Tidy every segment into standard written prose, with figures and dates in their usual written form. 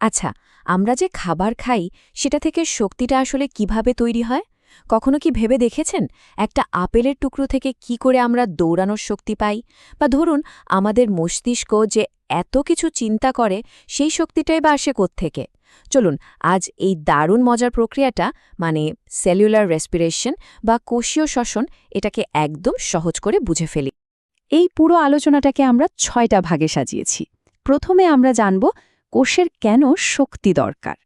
আচ্ছা, আমরা যে খাবার খাই সেটা থেকে শক্তিটা আসলে কিভাবে তৈরি হয়? কখনো কি ভেবে দেখেছেন একটা আপেলের টুকরো থেকে কি করে আমরা দৌড়ানোর শক্তি পাই? বা ধরুন আমাদের মস্তিষ্ক যে এত কিছু চিন্তা করে সেই শক্তিটাই বা আসে কোত্থেকে? চলুন আজ এই দারুণ মজার প্রক্রিয়াটা মানে সেলুলার রেসপিরেশন বা কোষীয় শ্বসন এটাকে একদম সহজ করে বুঝে ফেলি। এই পুরো আলোচনাটাকে আমরা ৬টা ভাগে সাজিয়েছি। প্রথমে আমরা জানব কোষের কেন শক্তি দরকার।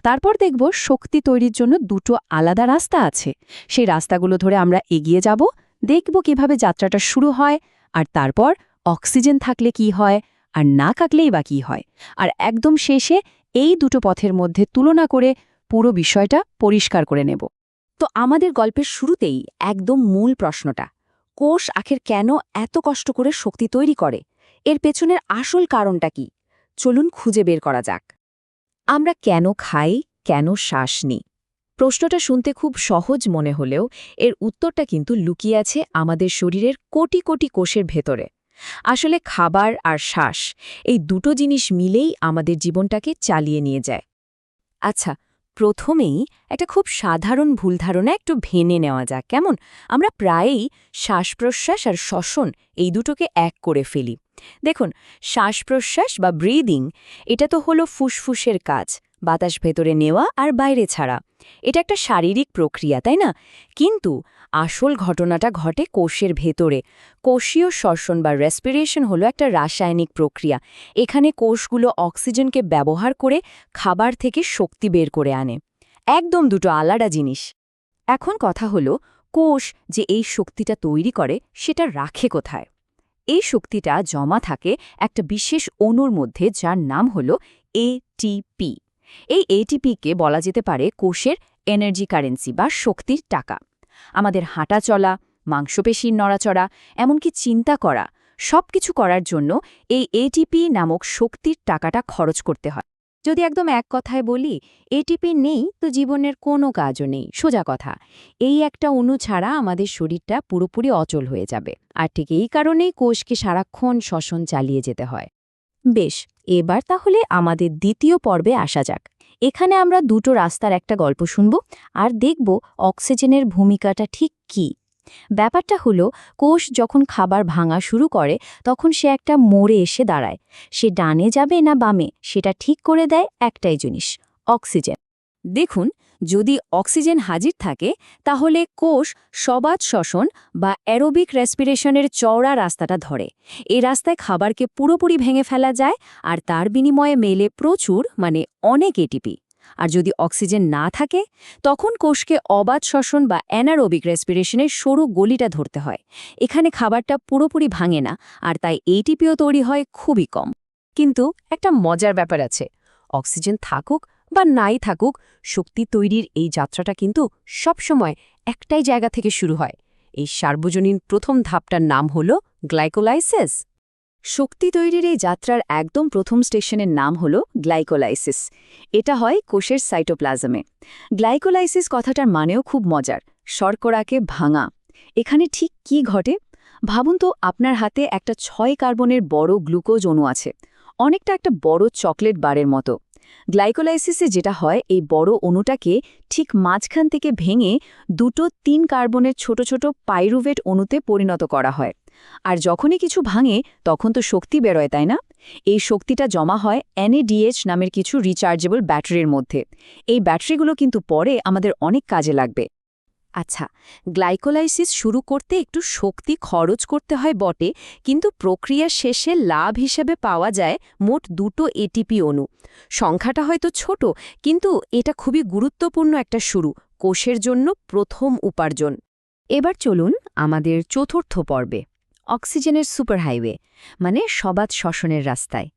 তারপর দেখব শক্তি তৈরির জন্য দুটো আলাদা রাস্তা আছে। সেই রাস্তাগুলো ধরে আমরা এগিয়ে যাব, দেখব কিভাবে যাত্রাটা শুরু হয়, আর তারপর অক্সিজেন থাকলে কি হয় আর না থাকলেই বা কী হয়। আর একদম শেষে এই দুটো পথের মধ্যে তুলনা করে পুরো বিষয়টা পরিষ্কার করে নেব। তো আমাদের গল্পের শুরুতেই একদম মূল প্রশ্নটা, কোষ আখের কেন এত কষ্ট করে শক্তি তৈরি করে? এর পেছনের আসল কারণটা কি? চলুন খুঁজে বের করা যাক। আমরা কেন খাই, কেন শ্বাস নিই? প্রশ্নটা শুনতে খুব সহজ মনে হলেও এর উত্তরটা কিন্তু লুকিয়ে আছে আমাদের শরীরের কোটি কোটি কোষের ভেতরে। আসলে খাবার আর শ্বাস এই দুটো জিনিস মিলেই আমাদের জীবনটাকে চালিয়ে নিয়ে যায়। আচ্ছা, প্রথমেই একটা খুব সাধারণ ভুল ধারণা একটু ভেনে নেওয়া যাক, কেমন? আমরা প্রায়ই শ্বাস-প্রশ্বাস আর শ্বসন এই দুটোকে এক করে ফেলি। দেখুন, শ্বাস-প্রশ্বাস বা ব্রিদিং এটা তো হলো ফুসফুসের কাজ, বাতাস ভেতরে নেওয়া আর বাইরে ছাড়া। এটা একটা শারীরিক প্রক্রিয়া, তাই না? কিন্তু আসল ঘটনাটা ঘটে কোষের ভেতরে। কোষীয় শ্বসন বা রেসপিরেশন হলো একটা রাসায়নিক প্রক্রিয়া। এখানে কোষগুলো অক্সিজেনকে ব্যবহার করে খাবার থেকে শক্তি বের করে আনে। একদম দুটো আলাদা জিনিস। এখন কথা হলো, কোষ যে এই শক্তিটা তৈরি করে সেটা রাখে কোথায়? এই শক্তিটা জমা থাকে একটা বিশেষ অণুর মধ্যে যার নাম হলো এটিপি। এই এটিপিকে বলা যেতে পারে কোষের এনার্জি কারেন্সি বা শক্তির টাকা। আমাদের হাঁটা চলা, মাংসপেশির নড়াচড়া, এমনকি চিন্তা করা সবকিছু করার জন্য এই এটিপি নামক শক্তির টাকাটা খরচ করতে হয়। যদি একদম এক কথায় বলি, এটিপি নেই তো জীবনের কোনো কাজও নেই, সোজা কথা। এই একটা অণু ছাড়া আমাদের শরীরটা পুরোপুরি অচল হয়ে যাবে। আর ঠিক এই কারণেই কোষকে সারাক্ষণ শ্বসন চালিয়ে যেতে হয়। বেশ, এবার তাহলে আমাদের দ্বিতীয় পর্বে আসা যাক। এখানে আমরা দুটো রাস্তার একটা গল্প শুনব আর দেখব অক্সিজেনের ভূমিকাটা ঠিক কী। ব্যাপারটা হলো, কোষ যখন খাবার ভাঙা শুরু করে তখন সে একটা মোড়ে এসে দাঁড়ায়। সে ডানে যাবে না বামে সেটা ঠিক করে দেয় একটাই জিনিস, অক্সিজেন। দেখুন, যদি অক্সিজেন হাজির থাকে তাহলে কোষ সবাত শ্বসন বা অ্যারোবিক রেসপিরেশনের চওড়া রাস্তাটা ধরে। এই রাস্তায় খাবারকে পুরোপুরি ভেঙে ফেলা যায় আর তার বিনিময়ে মেলে প্রচুর অনেক এটিপি। আর যদি অক্সিজেন না থাকে তখন কোষকে অবাত শ্বসন বা অ্যানারোবিক রেসপিরেশনের সরু গলিটা ধরতে হয়। এখানে খাবারটা পুরোপুরি ভাঙে না আর তাই এটিপিও তৈরি হয় খুবই কম। কিন্তু একটা মজার ব্যাপার আছে, অক্সিজেন থাকুক বা নাই থাকুক, শক্তি তৈরির এই যাত্রাটা কিন্তু সবসময় একটাই জায়গা থেকে শুরু হয়। এই সার্বজনীন প্রথম ধাপটার নাম হল গ্লাইকোলাইসিস। শক্তি তৈরির এই যাত্রার একদম প্রথম স্টেশনের নাম হল গ্লাইকোলাইসিস। এটা হয় কোষের সাইটোপ্লাজমে। গ্লাইকোলাইসিস কথাটার মানেও খুব মজার, শর্করাকে ভাঙা। এখানে ঠিক কি ঘটে? ভাবুন তো, আপনার হাতে একটা ৬ কার্বনের বড় গ্লুকোজ অণু আছে, অনেকটা একটা বড় চকলেট বারের মতো। গ্লাইকোলাইসিসে যেটা হয়, এই বড় অণুটাকে ঠিক মাঝখান থেকে ভেঙে দুটো ৩ কার্বনের ছোট ছোট পাইরুভেট অণুতে পরিণত করা হয়। আর যখনই কিছু ভাঙে তখন তো শক্তি বেরোয়, তাই না? এই শক্তিটা জমা হয় NADH নামের কিছু রিচার্জেবল ব্যাটারির মধ্যে। এই ব্যাটারিগুলো কিন্তু পরে আমাদের অনেক কাজে লাগবে। আচ্ছা, গ্লাইকোলাইসিস শুরু করতে একটু শক্তি খরচ করতে হয় বটে, কিন্তু প্রক্রিয়া শেষে লাভ হিসেবে পাওয়া যায় মোট দুটো এটিপি অণু। সংখ্যাটা হয়তো ছোট, কিন্তু এটা খুবই গুরুত্বপূর্ণ একটা শুরু, কোষের জন্য প্রথম উপার্জন। এবার চলুন আমাদের চতুর্থ পর্বে, অক্সিজেনের সুপারহাইওয়ে সবাত শ্বসনের রাস্তায়।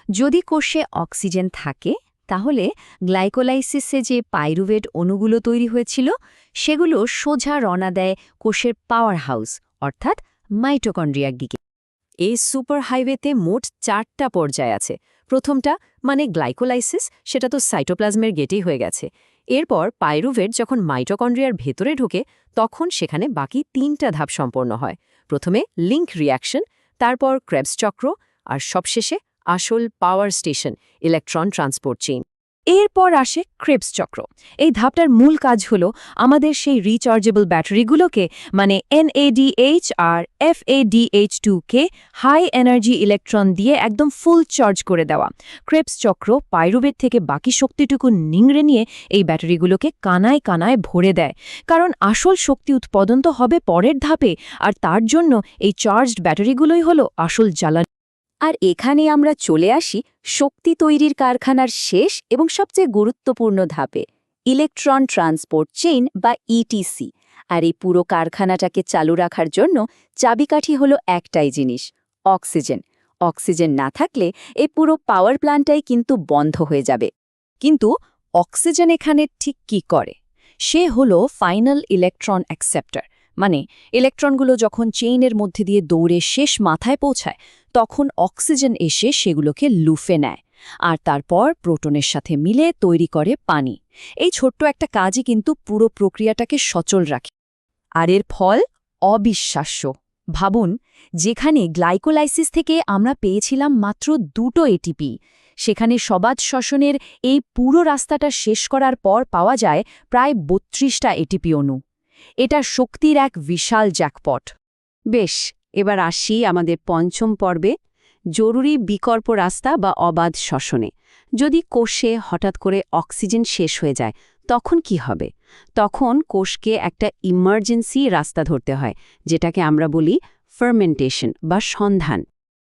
যদি কোষে অক্সিজেন থাকে তাহলে গ্লাইকোলাইসিসে যে পাইরুভেট অণুগুলো তৈরি হয়েছিল সেগুলো সোজা রওনা দেয় কোষের পাওয়ার হাউস অর্থাৎ মাইটোকন্ড্রিয়ার দিকে। এই সুপারহাইওয়েতে মোট 4টা পর্যায় আছে। প্রথমটা গ্লাইকোলাইসিস, সেটা তো সাইটোপ্লাজমের গেটেই হয়ে গেছে। এরপর পাইরুভেট যখন মাইটোকন্ড্রিয়ার ভেতরে ঢোকে তখন সেখানে বাকি 3টা ধাপ সম্পন্ন হয়। প্রথমে লিঙ্ক রিঅ্যাকশন, তারপর ক্রেবস চক্র আর সবশেষে আসল power station electron transport chain. এরপর আসে ক্রেবস চক্র। এই ধাপটার মূল কাজ হলো আমাদের সেই রিচার্জেবল ব্যাটারিগুলোকে মানে NADH আর FADH2কে হাই এনার্জি ইলেকট্রন দিয়ে একদম ফুল চার্জ করে দেওয়া। ক্রেবস চক্র পাইরুভেট থেকে বাকি শক্তিটুকু নিংড়ে নিয়ে এই ব্যাটারিগুলোকে কানায় কানায় ভরে দেয়, কারণ আসল শক্তি উৎপাদন তো হবে পরের ধাপে, আর তার জন্য এই চার্জড ব্যাটারিগুলোই হলো আসল জ্বালানি। আর এখানে আমরা চলে আসি শক্তি তৈরির কারখানার শেষ এবং সবচেয়ে গুরুত্বপূর্ণ ধাপে, ইলেকট্রন ট্রান্সপোর্ট চেইন বা ইটিসি। আর এই পুরো কারখানাটাকে চালু রাখার জন্য চাবিকাঠি হলো একটাই জিনিস, অক্সিজেন। অক্সিজেন না থাকলে এই পুরো পাওয়ার প্ল্যান্টটাই কিন্তু বন্ধ হয়ে যাবে। কিন্তু অক্সিজেন এখানে ঠিক কি করে? সে হলো ফাইনাল ইলেকট্রন অ্যাকসেপ্টার, মানে ইলেকট্রনগুলো যখন চেইনের মধ্যে দিয়ে দৌড়ে শেষ মাথায় পৌঁছায় তখন অক্সিজেন এসে সেগুলোকে লুফে নেয় আর তারপর প্রোটনের সাথে মিলে তৈরি করে পানি। এই ছোট্ট একটা কাজই কিন্তু পুরো প্রক্রিয়াটাকে সচল রাখে। আর এর ফল অবিশ্বাস্য। ভাবুন, যেখানে গ্লাইকোলাইসিস থেকে আমরা পেয়েছিলাম মাত্র 2টো এটিপি, সেখানে সবাত শ্বসনের এই পুরো রাস্তাটা শেষ করার পর পাওয়া যায় প্রায় 32টা এটিপি অণু। এটা শক্তির এক বিশাল জ্যাকপট। বেশ, এবার আসি আমাদের পঞ্চম পর্বে, জরুরি বিকল্প রাস্তা বা অবাধ শ্বসনে। যদি কোষে হঠাৎ করে অক্সিজেন শেষ হয়ে যায় তখন কি হবে? তখন কোষকে একটা ইমার্জেন্সি রাস্তা ধরতে হয়, যেটাকে আমরা বলি ফার্মেন্টেশন বা সন্ধান।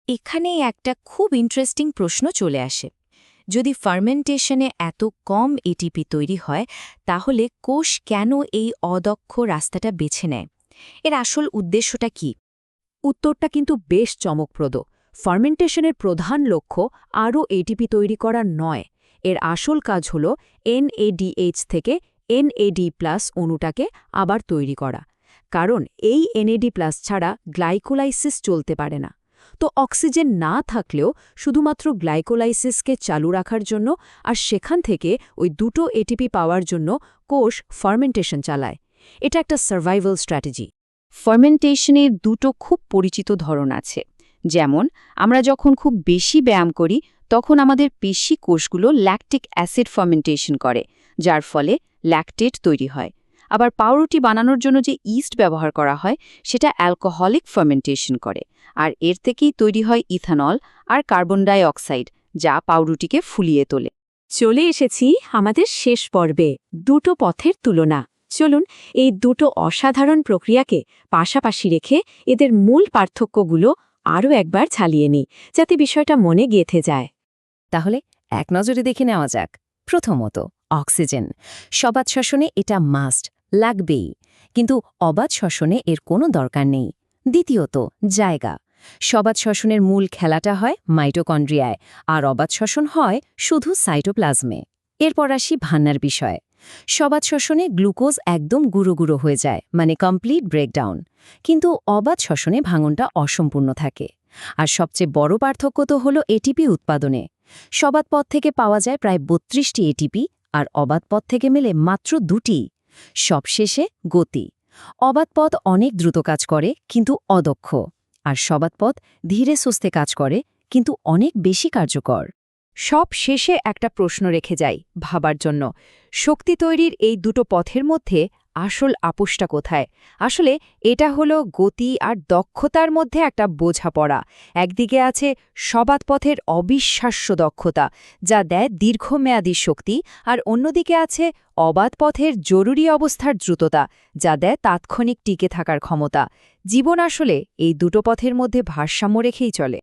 এখানে একটা খুব ইন্টারেস্টিং প্রশ্ন চলে আসে। যদি ফার্মেন্টেশনে এত কম এটিপি তৈরি হয়, তাহলে কোষ কেন এই অদক্ষ রাস্তাটা বেছে নেয়? এর আসল উদ্দেশ্যটা কি? উত্তরটা কিন্তু বেশ চমকপ্রদ। ফার্মেন্টেশনের প্রধান লক্ষ্য আরও এটিপি তৈরি করা নয়। এর আসল কাজ হল NADH থেকে NAD+ অণুটাকে আবার তৈরি করা, কারণ এই NAD+ ছাড়া গ্লাইকোলাইসিস চলতে পারে না। তো অক্সিজেন না থাকলেও শুধুমাত্র গ্লাইকোলাইসিসকে চালু রাখার জন্য আর সেখান থেকে ওই 2টো এটিপি পাওয়ার জন্য কোষ ফার্মেন্টেশন চালায়। এটা একটা সার্ভাইভাল স্ট্র্যাটেজি। ফার্মেন্টেশনের 2টো খুব পরিচিত ধরন আছে। যেমন, আমরা যখন খুব বেশি ব্যায়াম করি তখন আমাদের পেশি কোষগুলো ল্যাকটিক অ্যাসিড ফার্মেন্টেশন করে, যার ফলে ল্যাকটেট তৈরি হয়। আবার পাউরুটি বানানোর জন্য যে ইস্ট ব্যবহার করা হয় সেটা অ্যালকোহলিক ফার্মেন্টেশন করে, আর এর থেকেই তৈরি হয় ইথানল আর কার্বন ডাই অক্সাইড, যা পাউরুটিকে ফুলিয়ে তোলে। চলে এসেছি আমাদের শেষ পর্বে, 2টো পথের তুলনা। চলুন এই 2টো অসাধারণ প্রক্রিয়াকে পাশাপাশি রেখে এদের মূল পার্থক্যগুলো আরও একবার ছালিয়ে নিই, যাতে বিষয়টা মনে গেঁথে যায়। তাহলে এক নজরে দেখে নেওয়া যাক। প্রথমত, অক্সিজেন। সবাত শ্বসনে এটা মাস্ট, লাগবেই, কিন্তু অবাধ শ্বসনে এর কোনো দরকার নেই। দ্বিতীয়ত, জায়গা। সবাত শ্বসনের মূল খেলাটা হয় মাইটোকন্ড্রিয়ায়, আর অবাধ শ্বসন হয় শুধু সাইটোপ্লাজমে। এরপর আসি ভান্নার বিষয়। সবাত শ্বসনে গ্লুকোজ একদম গুঁড়ো গুঁড়ো হয়ে যায়, মানে কমপ্লিট ব্রেকডাউন, কিন্তু অবাধ শ্বসনে ভাঙনটা অসম্পূর্ণ থাকে। আর সবচেয়ে বড় পার্থক্য তো হলো এটিপি উৎপাদনে। সবাত পথ থেকে পাওয়া যায় প্রায় 32টি এটিপি, আর অবাধ পথ থেকে মেলে মাত্র 2টি। সবশেষে গতি। অবাধ পথ অনেক দ্রুত কাজ করে কিন্তু অদক্ষ, আর সবাত পথ ধীরে সুস্থে কাজ করে কিন্তু অনেক বেশি কার্যকর। সব শেষে একটা প্রশ্ন রেখে যাই ভাবার জন্য, শক্তি তৈরির এই 2টো পথের মধ্যে আসল আপোষটা কোথায়? আসলে এটা হলো গতি আর দক্ষতার মধ্যে একটা বোঝাপড়া। একদিকে আছে সবাত পথের অবিশ্বাস্য দক্ষতা, যা দেয় দীর্ঘমেয়াদী শক্তি, আর অন্যদিকে আছে অবাধ পথের জরুরি অবস্থার দ্রুততা, যা দেয় তাৎক্ষণিক টিকে থাকার ক্ষমতা। জীবন আসলে এই 2টো পথের মধ্যে ভারসাম্য রেখেই চলে।